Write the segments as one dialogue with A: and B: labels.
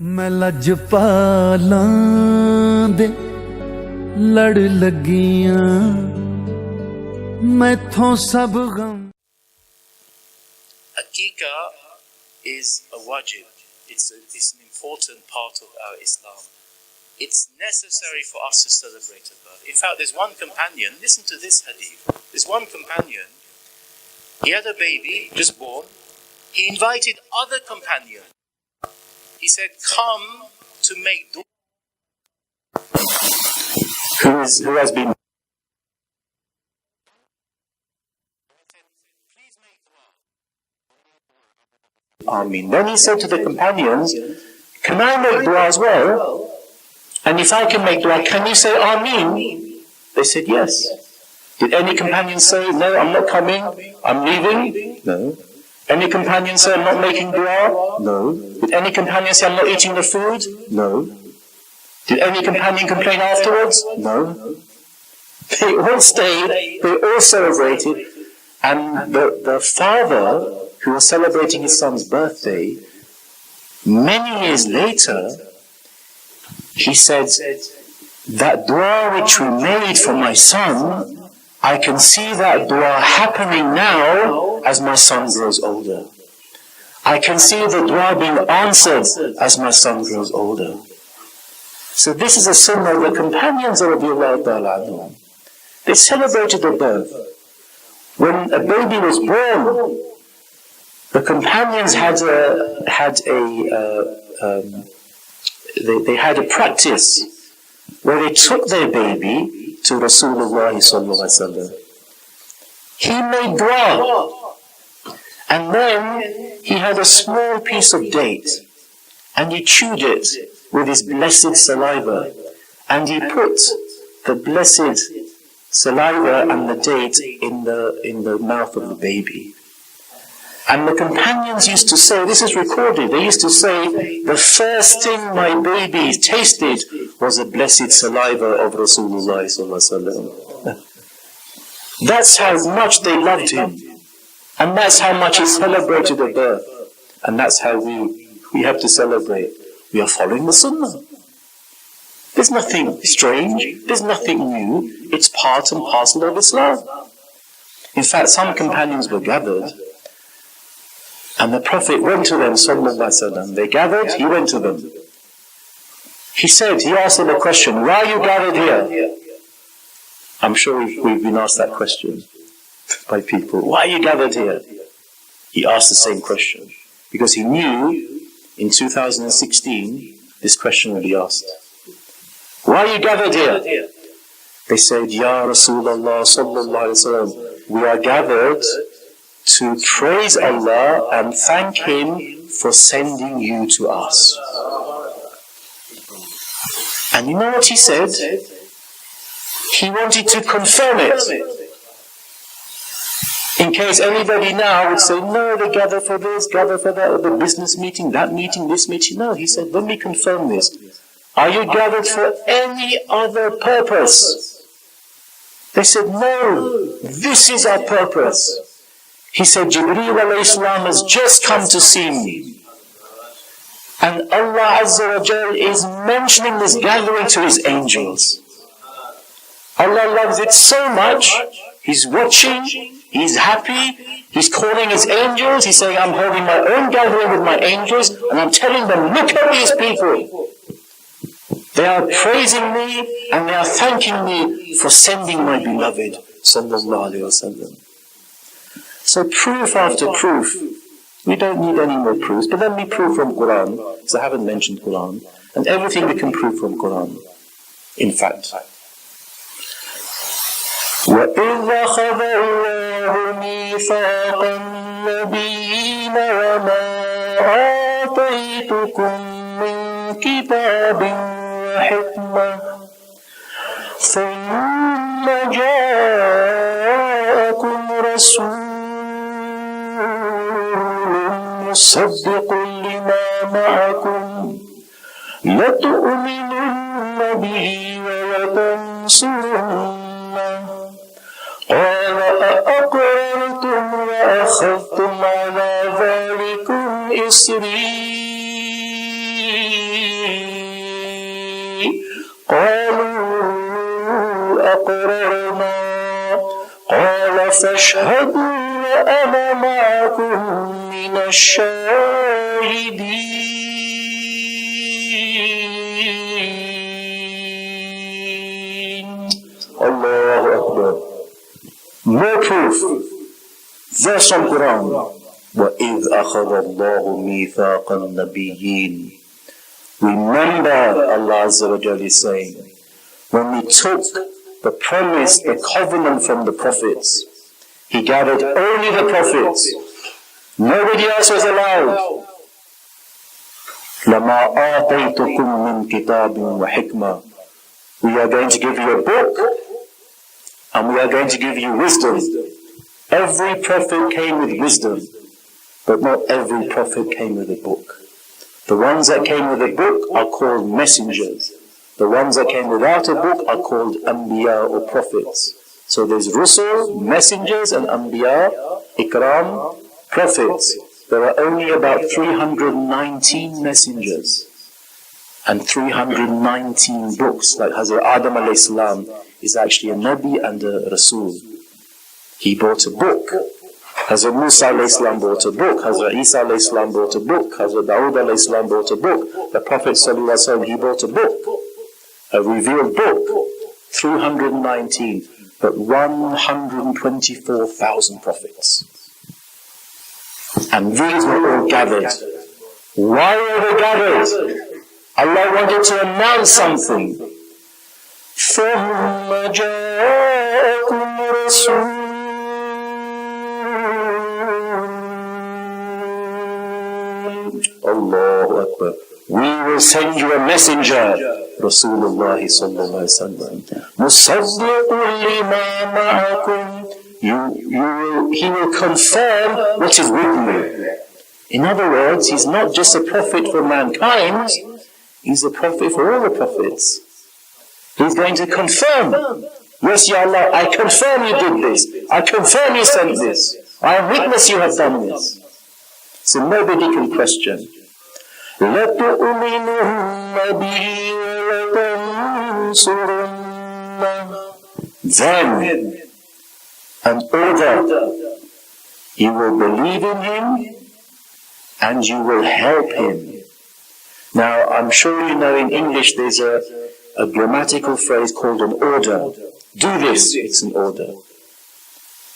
A: मैं लजपालां दे लड़ लगियां मैथों सब गम.
B: Aqiqah is a wajib. It's an important part of our Islam. It's necessary for us to celebrate a birth. In fact, there's one companion, listen to this hadith. There's one companion, he had a baby, just born. He invited other companions. He said, come to make dua. Who has been? Please make dua. Ameen. Then he said to the companions, can I make dua as well? And if I can make dua, can you say Ameen? They said yes. Did any companion say, no, I'm not coming, I'm leaving? No. Any companion say, I'm not making dua? No. Did any companion say, I'm not eating the food? No. Did any companion complain afterwards? No. They all stayed, they all celebrated, and the father who was celebrating his son's birthday, many years later, he said, that dua which we made for my son, I can see that dua happening now as my son grows older. I can see the dua being answered as my son grows older. So this is a sunnah of the companions of radiallahu ta'ala anhum. They celebrated the birth. When a baby was born, the companions they had a practice where they took their baby to Rasulullah sallallahu alaihi wasallam. He made dua, and then he had a small piece of date, and he chewed it with his blessed saliva, and he put the blessed saliva and the date in the mouth of the baby. And the companions used to say, this is recorded, they used to say, the first thing my baby tasted was the blessed saliva of Rasulullah sallallahu alaihi wasallam. That's how much they loved him. And that's how much he celebrated the birth. And that's how we have to celebrate. We are following the sunnah. There's nothing strange, there's nothing new. It's part and parcel of Islam. In fact, some companions were gathered, and the Prophet went to them, sallallahu alaihi wasallam. They gathered, he went to them. He asked them a question, why are you gathered here? I'm sure we've been asked that question by people. Why are you gathered here? He asked the same question, because he knew in 2016 this question will be asked. Why are you gathered here? They said, Ya Rasulullah sallallahu alaihi wasallam, we are gathered to praise Allah and thank Him for sending you to us. And you know what he said? He wanted to confirm it. In case anybody now would say, no, they gather for this, gather for that, or the business meeting, that meeting, this meeting. No, he said, let me confirm this. Are you gathered for any other purpose? They said, no, this is our purpose. He said, Jibreel alayhi salam has just come to see me. And Allah Azza wa Jal is mentioning this gathering to His angels. Allah loves it so much, He's watching, He's happy, He's calling His angels, He's saying, I'm holding my own gathering with my angels, and I'm telling them, look at these people. They are praising me, and they are thanking me for sending my beloved, sallallahu alayhi wa sallam. So proof after proof. We don't need any more proofs, but let me prove from Quran, because I haven't mentioned Quran, and everything we can prove from Quran. In fact, وَإِذْ أَخَذَ اللَّهُ مِيثَاقَ النَّبِيِّينَ وَمَا آتَيْتُكُم مِّن كِتَابٍ وَحِكْمَةٍ ثُمَّ جَاءَكُمْ رَسُولٌ مصدق لما معكم لتؤمنن به ولتنصرنه قال أأقررتم وأخذتم على ذلكم إصري قالوا أقررنا قال فاشهدوا وأنا معكم من الشاهدين. Allahu Akbar. More proof. Verse from Quran. وَإِذْ أَخَذَ اللَّهُ مِيثَاقَ النَّبِيِّينَ. Remember, Allah Azza wa Jalla is saying, when we took the promise, the covenant from the prophets, He gathered only the prophets. Nobody else was allowed. لَمَا آتَيْتُكُم مِّن كِتَابٍ وَحِكْمَةٍ. We are going to give you a book, and we are going to give you wisdom. Every prophet came with wisdom, but not every prophet came with a book. The ones that came with a book are called messengers. The ones that came without a book are called Anbiya or prophets. So there's Rusul, messengers, and Anbiya, Ikram, prophets. There are only about 319 messengers and 319 books. Like Hazrat Adam alayhi salam is actually a Nabi and a Rasul. He brought a book. Hazrat Musa alayhi salam brought a book. Hazrat Isa alayhi salam brought a book. Hazrat Dawood alayhi salam brought a book. The Prophet sallallahu alaihi wasallam, he brought a book. A revealed book. 319. But 124,000 prophets. And these were all gathered. Why were they gathered? Allah wanted to announce something. ثُمَّ جَاءَكُمْ رَسُولٌ. Allahu Akbar. We will send you a messenger, Rasulullah sallallahu alaihi wasallam. مُصَدِّقٌ لِمَا مَعَكُمْ. He will confirm what is with you. In other words, he's not just a prophet for mankind, he's a prophet for all the prophets. He's going to confirm. Yes, Ya Allah, I confirm you did this. I confirm you sent this. I witness you have done this. So nobody can question. لَتُؤْمِنُنَّ بِهِ وَلَتَنْصُرُنَّهُ. Then, an order. You will believe in him and you will help him. Now, I'm sure you know in English there's a grammatical phrase called an order. Do this, it's an order.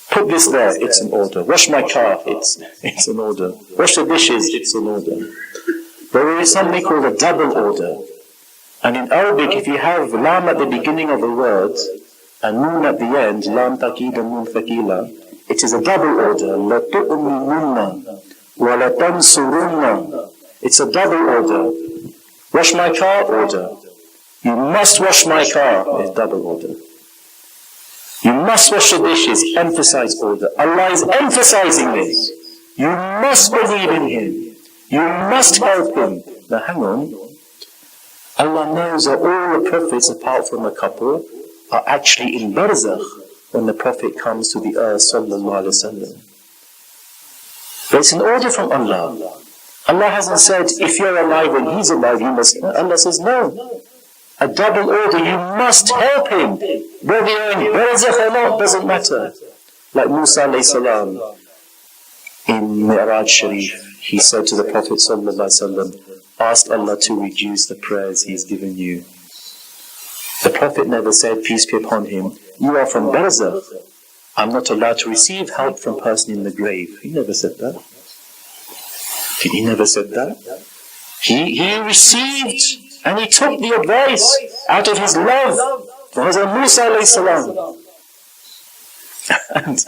B: Put this there, it's an order. Wash my car, it's an order. Wash the dishes, it's an order. There is something called a double order. And in Arabic, if you have lam at the beginning of a word and noon at the end, lam taqid and noon thaqila, it is a double order. لَتُؤْمِنُنَّ وَلَتَنْصُرُنَّ. It's a double order. Wash my car, order. You must wash my car, is double order. You must wash the dishes, emphasize order. Allah is emphasizing this. You must believe in him. You must help him. Now hang on. Allah knows that all the prophets, apart from a couple, are actually in barzakh when the Prophet comes to the earth, sallallahu alaihi wasallam. But it's an order from Allah. Allah hasn't said, if you're alive when he's alive, you must. Allah says, no. A double order, you must help him. Whether you're in barzakh or not, doesn't matter. Like Musa alayhi salam in Mi'raj Sharif, he said to the Prophet sallallahu alaihi wasallam, ask Allah to reduce the prayers he's given you. The Prophet never said, peace be upon him, you are from barzakh. I'm not allowed to receive help from a person in the grave. He never said that. He never said that. He received and he took the advice out of his love for Hazrat Musa alayhi salam. And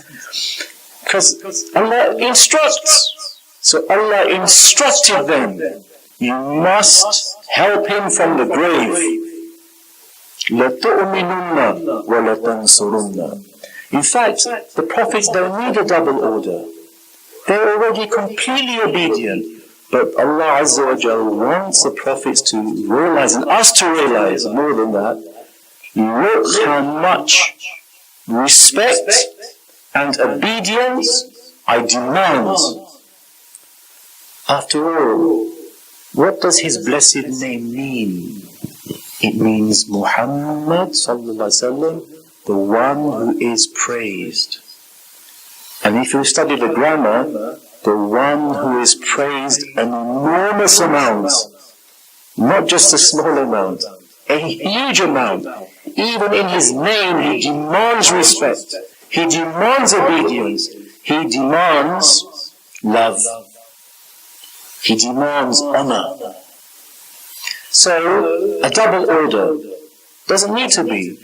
B: because Allah instructs. So Allah instructed them, you must help him from the grave. لَتُؤْمِنُنَّ وَلَتَنْصُرُنَّ. In fact, the prophets don't need a double order. They're already completely obedient. But Allah Azza wa Jalla wants the prophets to realize, and us to realize more than that, look how much respect and obedience I demand. After all, what does his blessed name mean? It means Muhammad sallallahu alaihi wasallam, the one who is praised. And if you study the grammar, the one who is praised an enormous amount, not just a small amount, a huge amount. Even in his name, he demands respect. He demands obedience. He demands love. He demands honor. So, a double order doesn't need to be.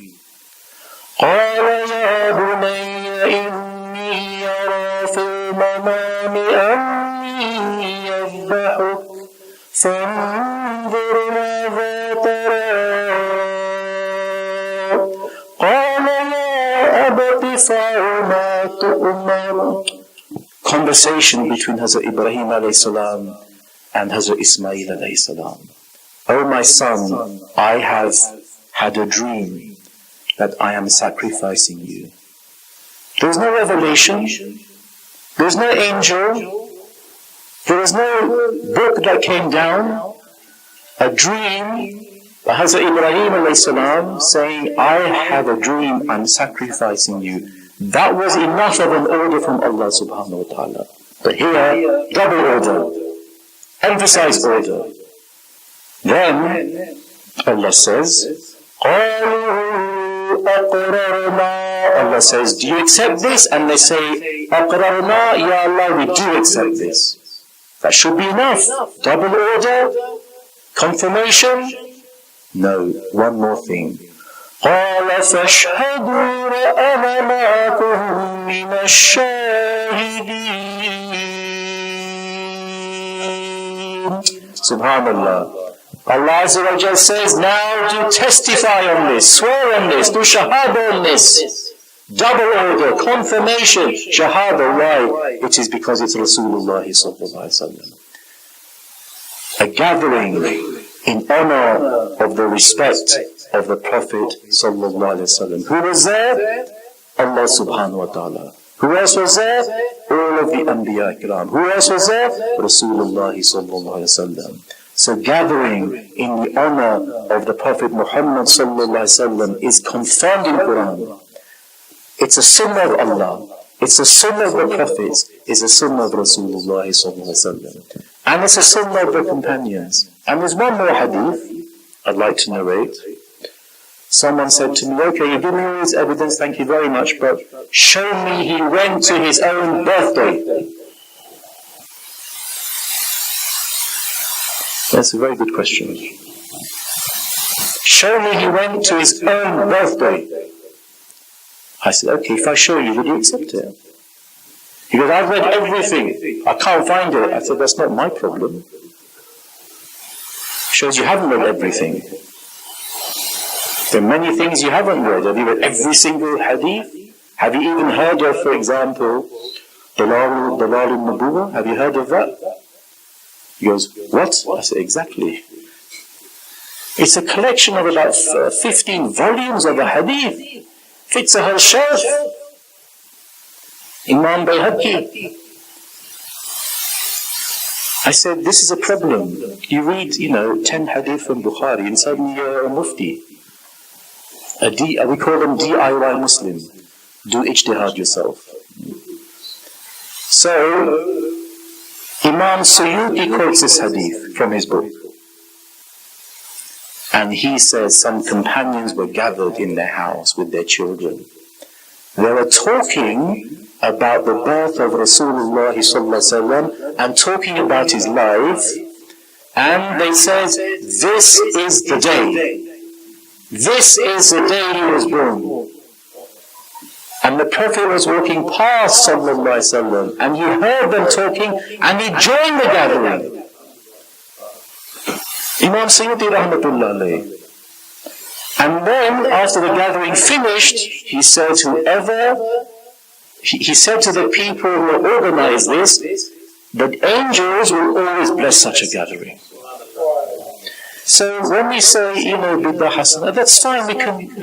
B: قال يا بني إني أرى في المنام أني يذبحك فانظر ماذا ترى قال يا أبت افعل ما تؤمر. Conversation between Hazrat Ibrahim alayhi salam and Hazrat Ismail alayhi salam. Oh my son, I have had a dream that I am sacrificing you. There is no revelation, there is no angel, there is no book that came down. A dream by Hazrat Ibrahim alayhi salam saying, I have a dream, I'm sacrificing you. That was enough of an order from Allah subhanahu wa ta'ala. But here, double order, emphasize order. Then Allah says, Allah says, do you accept this? And they say, أَقْرَرْنَا Ya Allah, we do accept this. That should be enough. Double order, confirmation. No, one more thing. قَالَ فَاشْهَدُوا وَأَنَا مَعَكُمْ مِنَ الشَّاهِدِينَ. Subhanallah. Allah Azza wa Jal says, now do testify on this, swear on this, do shahada on this. Double order, confirmation, shahada. Why? It is because it's Rasulullah sallallahu alaihi wasallam. A gathering in honor of the respect of the Prophet sallallahu alaihi wasallam. Who was there? Allah subhanahu wa ta'ala. Who else was there? All of the Anbiya Ikram. Who else was there? Rasulullah sallallahu alaihi wasallam. So gathering in the honor of the Prophet Muhammad sallallahu alaihi wasallam is confirmed in Quran. It's a sunnah of Allah. It's a sunnah of the prophets. It's a sunnah of Rasulullah sallallahu alaihi wasallam. And it's a sunnah of the companions. And there's one more hadith I'd like to narrate. Someone said to me, okay, you give me all this evidence, thank you very much, but show me he went to his own birthday. That's a very good question. Show me he went to his own birthday. I said, okay, if I show you, would you accept it? He goes, I've read everything. I can't find it. I said, that's not my problem. Shows you haven't read everything. There are many things you haven't read. Have you read every single hadith? Have you even heard of, for example, Dalal al-Nubuwah? Have you heard of that? He goes, what? I said, exactly. It's a collection of about 15 volumes of a hadith. Fits a whole shelf. Imam Bayhaqi. I said, this is a problem. You read, 10 hadith from Bukhari and suddenly you're a mufti. We call them DIY Muslim. Do ijtihad yourself. So, Imam Suyuti quotes this hadith from his book. And he says some companions were gathered in their house with their children. They were talking about the birth of Rasulullah sallallahu alaihi wasallam and talking about his life. And they said, this is the day. This is the day he was born. And the Prophet was walking past sallallahu alaihi wasallam, and he heard them talking, and he joined the gathering. Imam Suyuti rahmatullah alayhi. And then, after the gathering finished, he said to the people who organized this, that angels will always bless such a gathering. So when we say, bid'ah hasana, that's fine, we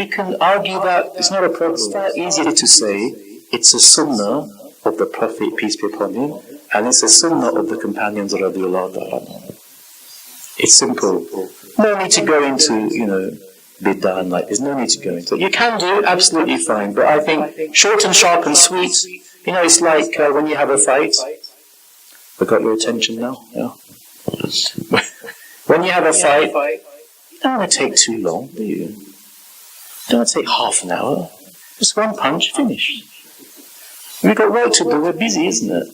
B: can argue that, it's not a problem. It's far easier to say, it's a sunnah of the Prophet, peace be upon him, and it's a sunnah of the companions radiallahu ta'ala. It's simple. No need to go into, bid'ah and like, there's no need to go into it. You can do, absolutely fine, but I think short and sharp and sweet, it's like when you have a fight. I got your attention now, yeah? When you have a fight, you don't want to take too long, do you? You don't want to take half an hour. Just one punch, finished. We've got work to do, we're busy, isn't it?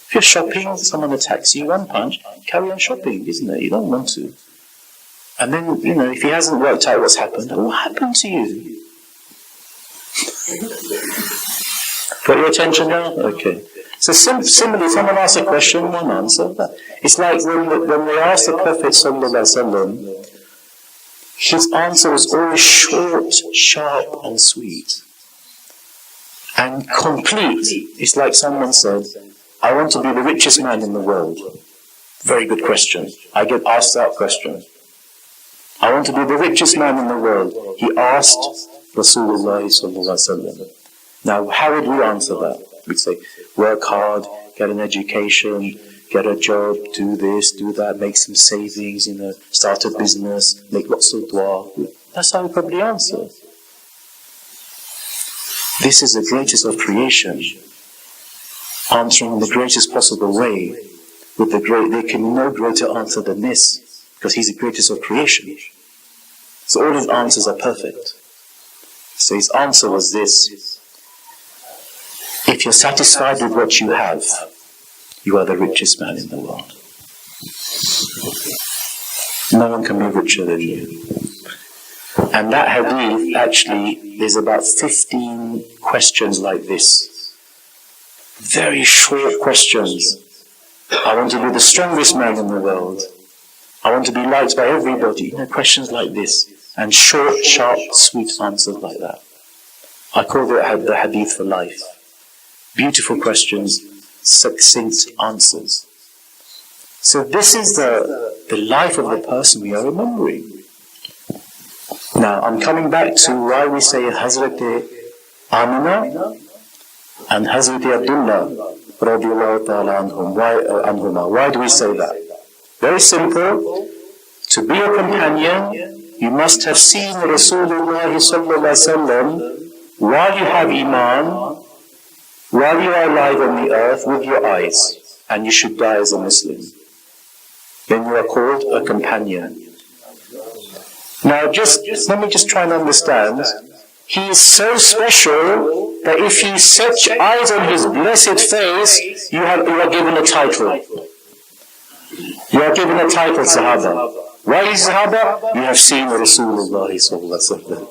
B: If you're shopping, someone attacks you, one punch, carry on shopping, isn't it? You don't want to. And then, if he hasn't worked out what's happened, what happened to you? Got your attention now? Okay. So similarly, someone asks a question, one answer. It's like when they asked the Prophet ﷺ, his answer was always short, sharp and sweet. And complete. It's like someone said, I want to be the richest man in the world. Very good question. I get asked that question. I want to be the richest man in the world. He asked Rasulullah ﷺ. Now, how would we answer that? We'd say, work hard, get an education, get a job, do this, do that, make some savings, start a business, make lots of dua. That's how we probably answer. This is the greatest of creation. Answering in the greatest possible way. There can be no greater answer than this, because he's the greatest of creation. So all his answers are perfect. So his answer was this: if you're satisfied with what you have, you are the richest man in the world. No one can be richer than you. And that hadith, actually, there's about 15 questions like this. Very short questions. I want to be the strongest man in the world. I want to be liked by everybody. Questions like this. And short, sharp, sweet answers like that. I call it the hadith for life. Beautiful questions, succinct answers. So this is the life of the person we are remembering. Now, I'm coming back to why we say Hazrat Amina and Hazrat Abdullah radiallahu ta'ala anhuma. Why do we say that? Very simple. To be a companion, you must have seen Rasulullah sallallahu alaihi wasallam while you have Iman, while you are alive on the earth with your eyes, and you should die as a Muslim. Then you are called a companion. Now let me just try and understand. He is so special that if you set your eyes on his blessed face, you are given a title. You are given a title, Sahaba. Why is Sahaba? You have seen Rasulullah sallallahu alaihi wasallam.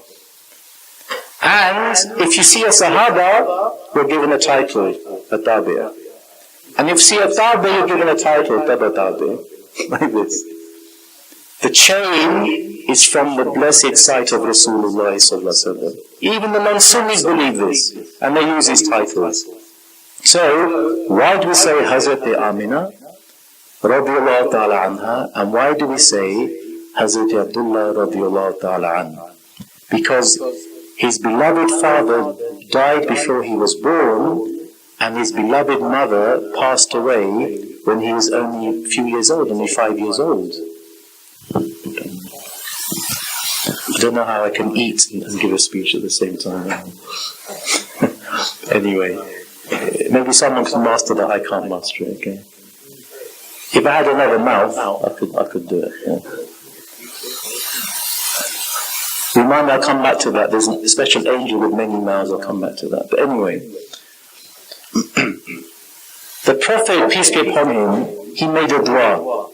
B: And if you see a Sahaba, you're given a title, a Tabi'ah. And if you see a Tabi'ah, you're given a title, Taba Tabi'ah. Like this. The chain is from the blessed sight of Rasulullah sallallahu alaihi wasallam. Even the non-Sunnis believe this, and they use his titles. So, why do we say Hazrat Amina radiallahu ta'ala anha, and why do we say Hazrat Abdullah radiallahu ta'ala anha? Because his beloved father died before he was born, and his beloved mother passed away when he was only a few years old, only 5 years old. I don't know how I can eat and give a speech at the same time. Anyway, maybe someone can master that, I can't master it, okay? If I had another mouth, I could do it, yeah. Remind me, I'll come back to that. There's a special angel with many mouths, I'll come back to that. But anyway, the Prophet, peace be upon him, he made a dua.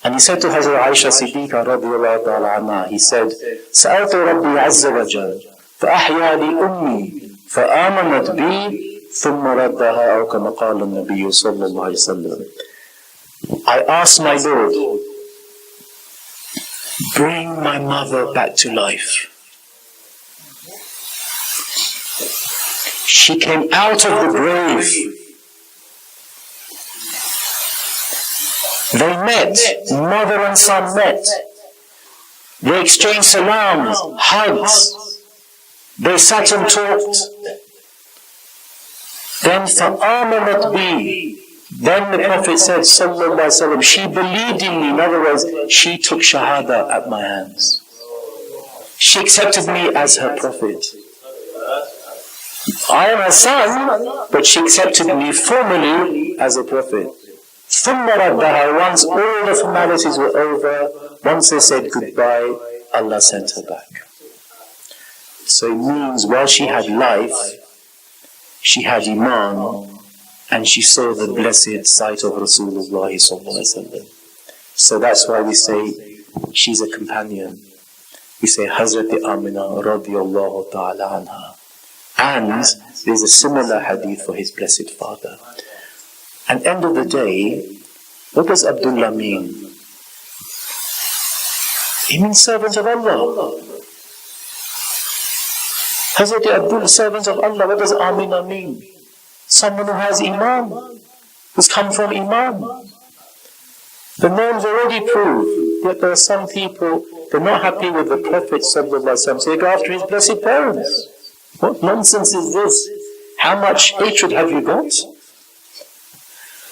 B: And he said to Hazrat Aisha Siddiqa radiallahu ta'ala anha, he said, سألت ربي عز وجل فأحيا لي أمي فآمنت بي ثم ردها أو كما قال النبي صلى الله عليه وسلم. I asked my Lord, bring my mother back to life. She came out of the grave. They met, mother and son met. They exchanged salams, hugs. They sat and talked. Then فَآمَنَتْ بِي, Then the Prophet said, sallallahu alaihi wasallam, she believed in me. In other words, she took shahada at my hands. She accepted me as her Prophet. I am her son, but she accepted me formally as a Prophet. ثُمَّ رَدَّهَا. Once all the formalities were over, once they said goodbye, Allah sent her back. So it means while she had life, she had iman, and she saw the blessed sight of Rasulullah sallallahu alaihi wasallam. So that's why we say she's a companion. We say Hazrat Amina radiyallahu ta'ala anha. And there's a similar hadith for his blessed father. And end of the day, what does Abdullah mean? He means servant of Allah. Hazrat Abdullah, servant of Allah. What does Amina mean? Someone who has Iman, who's come from Iman. The names already prove that there are some people, they're not happy with the Prophet sallallahu alaihi wasallam, so they go after his blessed parents. What nonsense is this? How much hatred have you got?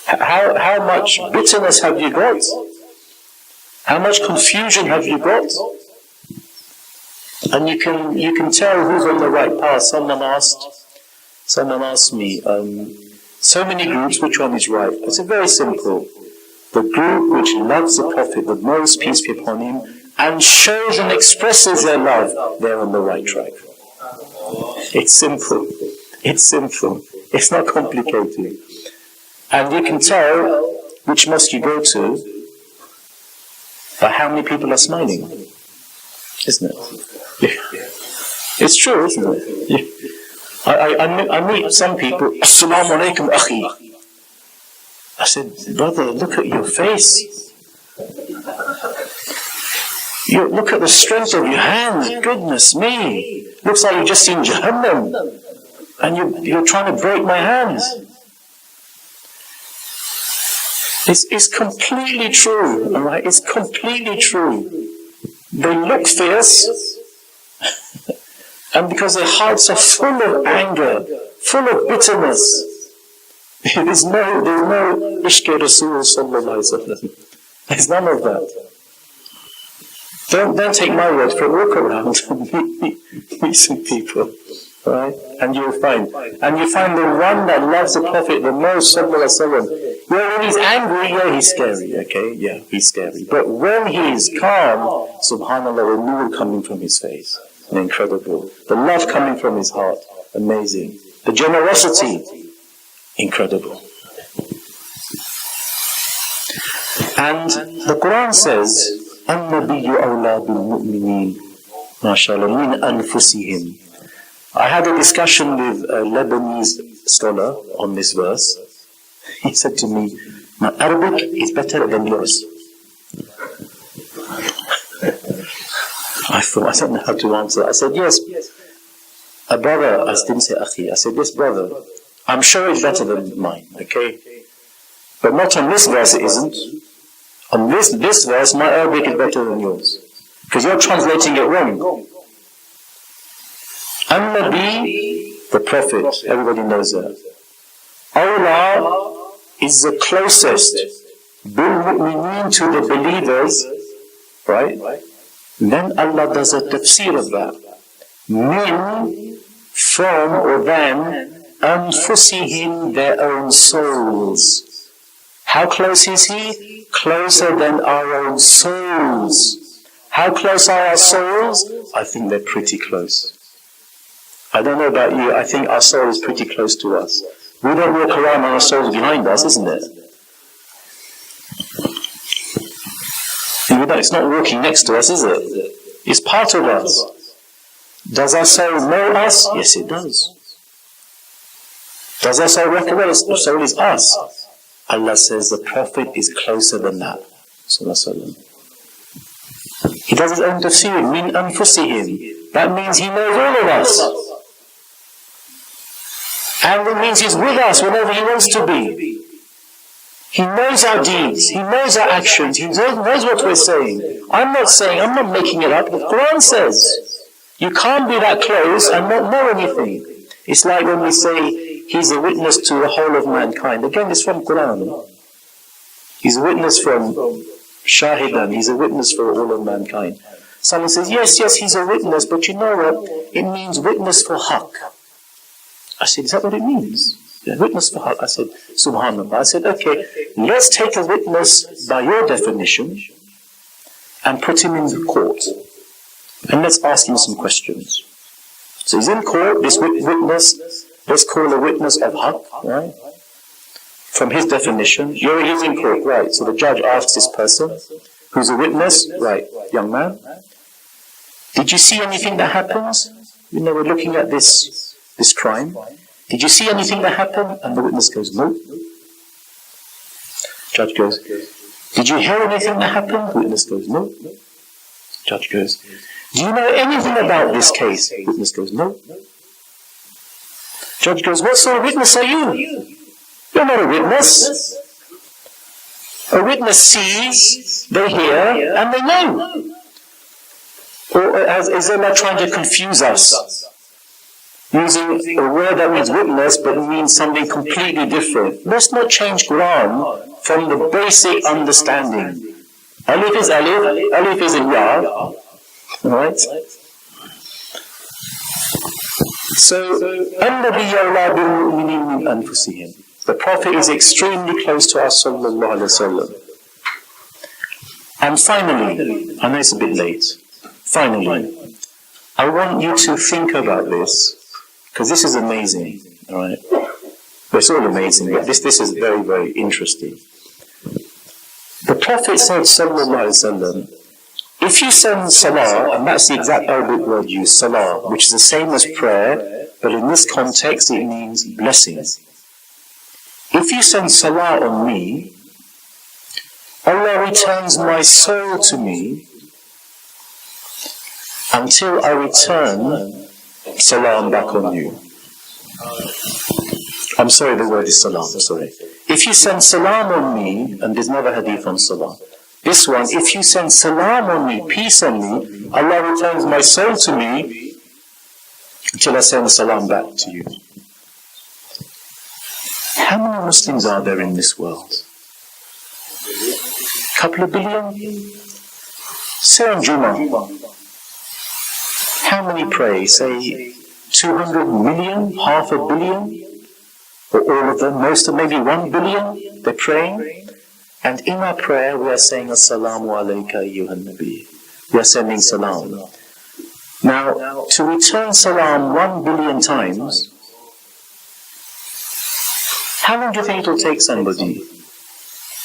B: How much bitterness have you got? How much confusion have you got? And you can tell who's on the right path. Someone asked me, so many groups, which one is right? I said, very simple. The group which loves the Prophet the most, peace be upon him, and shows and expresses their love, they're on the right track. It's simple. It's simple. It's not complicated. And you can tell which mosque you go to by how many people are smiling. Isn't it? Yeah. It's true, isn't it? Yeah. I meet some people, Assalamu alaikum akhi. I said, brother, look at your face. Look at the strength of your hands. Goodness me. Looks like you've just seen Jahannam. And you're trying to break my hands. It's completely true, all right? It's completely true. They look fierce, and because their hearts are full of anger, full of bitterness, there's no Ishq Rasul sallallahu alaihi wasallam. There's none of that. Don't take my word for it. Walk around and meet some people, right? And you'll find the one that loves the Prophet the most, sallallahu alaihi wasallam. Yeah, when he's angry, yeah, he's scary, okay? Yeah, he's scary. But when he's calm, subhanAllah, the nur coming from his face. Incredible. The love coming from his heart. Amazing. The generosity. Incredible. And the Quran says, النبي أولى بالمؤمنين ما شاء الله من أنفسهم. I had a discussion with a Lebanese scholar on this verse. He said to me, my Arabic is better than yours. I thought, I don't know how to answer. I said, yes, a brother, I didn't say akhi, I said, yes, brother, I'm sure it's better than mine, okay? But not on this verse it isn't. On this verse, my Arabic is better than yours. Because you're translating it wrong. An-Nabi, the Prophet, everybody knows that. Allah is the closest bil-mu'mineen to the believers, right? Then Allah does a tafsir of that. Min, from or than, anfusihim, their own souls. How close is He? Closer than our own souls. How close are our souls? I think they're pretty close. I don't know about you, I think our soul is pretty close to us. We don't walk around and our soul is behind us, isn't it? It's not walking next to us, is it? It's part of us. Does our soul know us? Yes, it does. Does our soul recognize the soul is us? Allah says the Prophet is closer than that. He does his own tafsir, min anfusihim. That means He knows all of us. And it means He's with us whenever He wants to be. He knows our deeds. He knows our actions. He knows what we're saying. I'm not making it up. The Quran says you can't be that close and not know anything. It's like when we say, he's a witness to the whole of mankind. Again, it's from Quran. He's a witness from Shahidan, he's a witness for all of mankind. Someone says, yes, he's a witness, but you know what? It means witness for haqq. I said, is that what it means? Yeah, witness for haqq. I said, subhanallah. I said, okay, let's take a witness by your definition and put him in the court. And let's ask him some questions. So he's in court, this witness, let's call a witness of haqq, right? From his definition, he's in court, right? So the judge asks this person, who's a witness, right, young man, did you see anything that happens? You know, we're looking at this crime. Did you see anything that happened? And the witness goes, no. Judge goes, did you hear anything that happened? The witness goes, no. Judge goes, do you know anything about this case? The witness goes, no. Judge goes, what sort of witness are you? You're not a witness. A witness sees, they hear, and they know. Or is Allah trying to confuse us? Using a word that means witness, but it means something completely different. Let's not change Quran from the basic understanding. Alif is alif, alif is in ya. Right? So, الَّذِي يَوْلَى بِالْمُؤْمِنِينَ مِنْ أَنفُسِهِمْ. The Prophet is extremely close to us, sallallahu alayhi wa sallam. And finally, I know it's a bit late, finally, I want you to think about this, because this is amazing, alright? It's all amazing, but this is very, very interesting. The Prophet said, sallallahu alayhi wa sallam, if you send salah, and that's the exact Arabic word used, salah, which is the same as prayer, but in this context it means blessing. If you send salah on me, Allah returns my soul to me until I return salam back on you. I'm sorry, the word is salam, sorry. If you send salam on me, and there's another hadith on salam. This one, if you send salam on me, peace on me, Allah returns my soul to me until I send salam back to you. How many Muslims are there in this world? Couple of billion? Say on Jummah. How many pray? Say 200 million? Half a billion? Or all of them? Most of maybe 1 billion? They're praying. And in our prayer we are saying Assalamu alayka ayyuhan nabi. We are sending salam. Now, to return salam 1 billion times, how long do you think it will take somebody?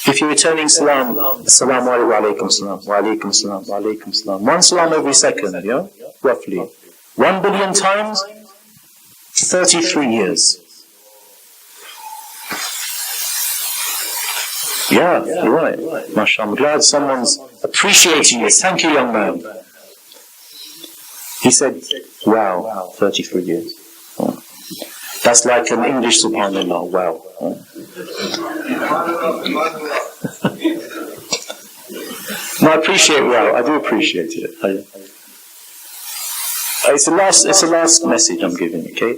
B: If you're returning salam, assalamu alaykum salam, wa alaykum salam, wa alaykum salam. 1 salam every second, yeah? Roughly. 1 billion times, 33 years. Yeah, you're right. MashaAllah, I'm glad someone's appreciating this. Thank you, young man. He said, wow, 33 years. Oh. That's like an English subhanallah, wow. No, I appreciate wow, I do appreciate it. It's the last message I'm giving, okay?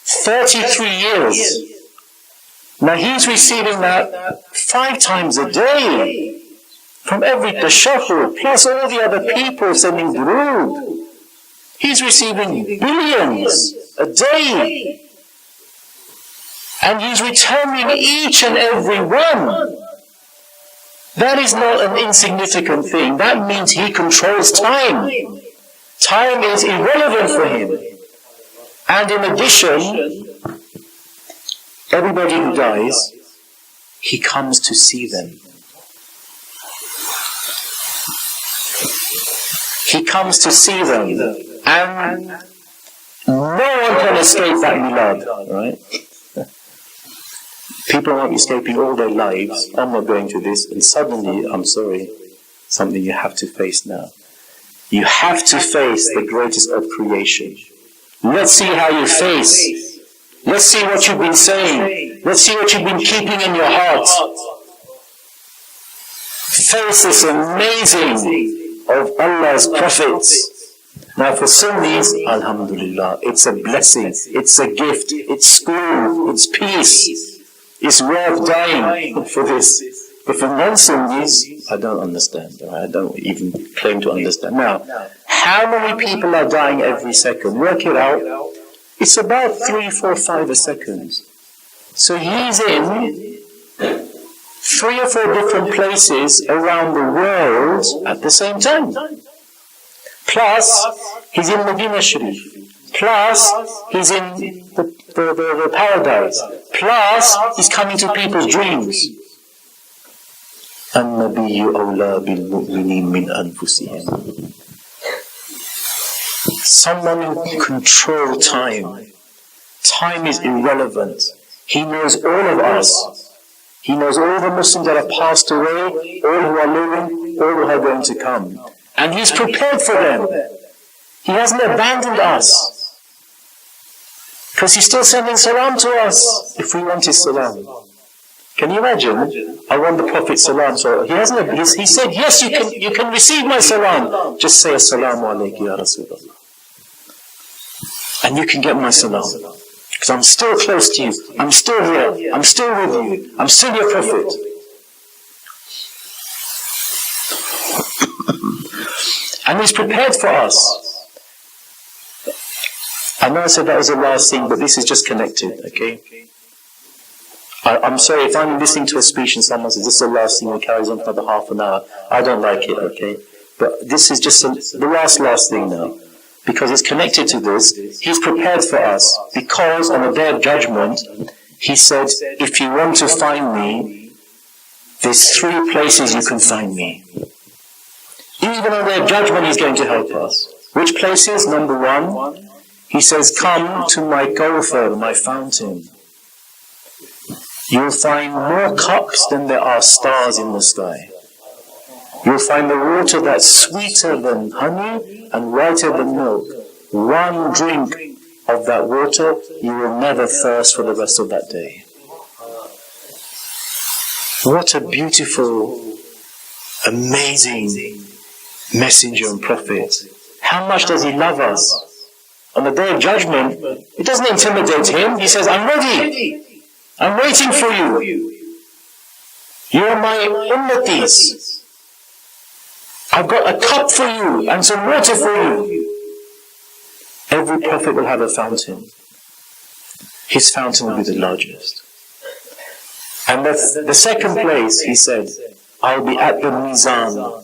B: 33 years. Now he's receiving that 5 times a day from every tashahhud, plus all the other people sending durood. He's receiving billions a day. And he's returning each and every one. That is not an insignificant thing. That means he controls time. Time is irrelevant for him. And in addition, everybody who dies, he comes to see them. He comes to see them. And no one can escape that milad, right? People are escaping all their lives. I'm not going to this. And suddenly, I'm sorry, something you have to face now. You have to face the greatest of creation. Let's see how you face. Let's see what you've been saying. Let's see what you've been keeping in your heart. Face this amazing of Allah's prophets. Now for Sunnis, alhamdulillah, it's a blessing, it's a gift, it's school, it's peace. It's worth dying for this. But for non-Sunnis, I don't understand. I don't even claim to understand. Now, how many people are dying every second? Work it out. It's about 3, 4, 5 a second. So he's in 3 or 4 different places around the world at the same time. Plus, he's in Medina Sharif. Plus, he's in the paradise. Plus, he's coming to people's dreams. النبي أولى بالمؤمنين من أنفسهم. Someone who controls time. Time is irrelevant. He knows all of us. He knows all the Muslims that have passed away, all who are living, all who are going to come. And He's prepared for them. He hasn't abandoned us. Because He's still sending salam to us if we want His salam. Can you imagine? I want the Prophet's salam. So he said, yes, you can receive my salam. Just say assalamu alaykum ya Rasulullah. And you can get my salam. Because I'm still close to you. I'm still here. I'm still with you. I'm still your Prophet. And He's prepared for us. I know I said that was the last thing, but this is just connected, okay? I'm sorry if I'm listening to a speech and someone says this is the last thing and carries on for another half an hour. I don't like it, okay? But this is just the last thing now. Because it's connected to this. He's prepared for us. Because on the day of judgment, He said, if you want to find me, there's 3 places you can find me. Even on the day of judgment, He's going to help us. Which places? Number 1, He says, come to my gopher, my fountain. You'll find more cups than there are stars in the sky. You'll find the water that's sweeter than honey and whiter than milk. 1 drink of that water, you will never thirst for the rest of that day. What a beautiful, amazing messenger and prophet. How much does he love us? On the day of judgment, it doesn't intimidate him. He says, I'm ready. I'm waiting for you. You are my ummatis. I've got a cup for you and some water for you. Every prophet will have a fountain. His fountain will be the largest. And the second place, he said, I'll be at the Mizan.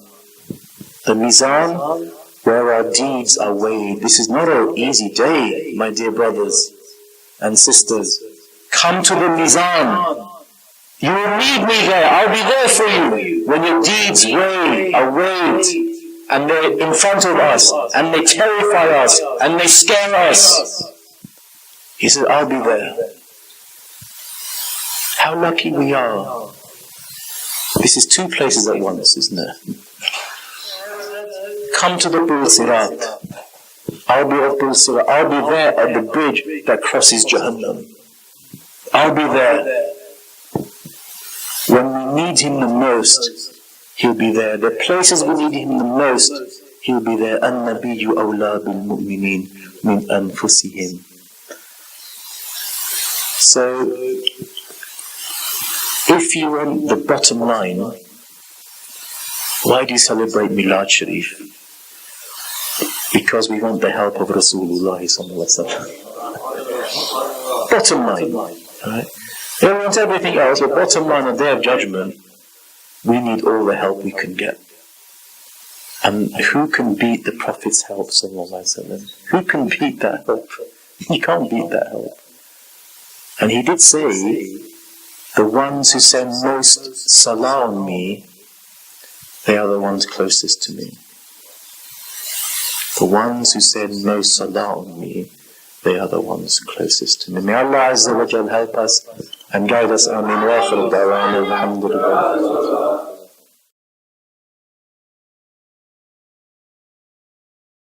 B: The Mizan, where our deeds are weighed. This is not an easy day, my dear brothers and sisters. Come to the Mizan. You will need me there. I'll be there for you. When your deeds are weighed, and they're in front of us, and they terrify us, and they scare us. He said, I'll be there. How lucky we are. This is 2 places at once, isn't it? Come to the Bul Sirat. I'll be at Bul Sirat. I'll be there at the bridge that crosses Jahannam. I'll be there. When we need Him the most, He'll be there. The places we need Him the most, He'll be there. النبي أولى بالمؤمنين من أنفسهم. So, if you want the bottom line, why do you celebrate Milad Sharif? Because we want the help of Rasulullah sallallahu alaihi wasallam. Bottom line, right? We want everything else, but bottom line, on the day of judgment, we need all the help we can get. And who can beat the Prophet's help, sallallahu alaihi wasallam? Who can beat that help? You can't beat that help. And he did say, the ones who send most salah on me, they are the ones closest to me. The ones who send most salah on me, they are the ones closest to me. May Allah Azza wa Jal help us and guide us. Ameen. Wa akhiru da'wana alhamdulillah.